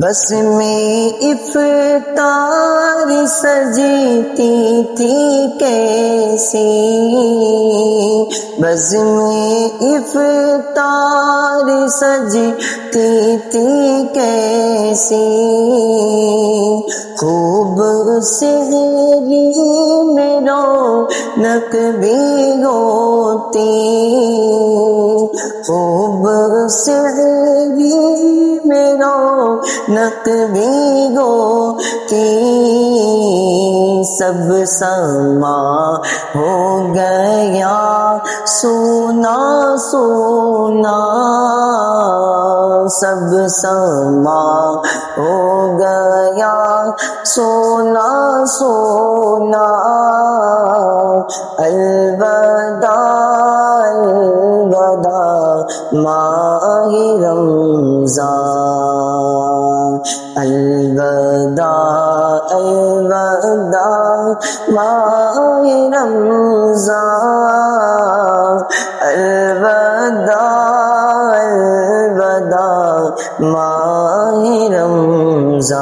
بس میں افطار سجتی تھی کیسی، بس میں افطار سجتی تھی کیسی، خوب سحری میں رونق بھی ہوتی، خوب سحری میں رونق بھی ہوتی، سب سما ہو گیا سونا سونا، سب سما ہو گیا سونا سونا، الوداع الوداع ماہ رمضان، الوداع الوداع ماہ رمضان، الوداع الوداع ماہ رمضان۔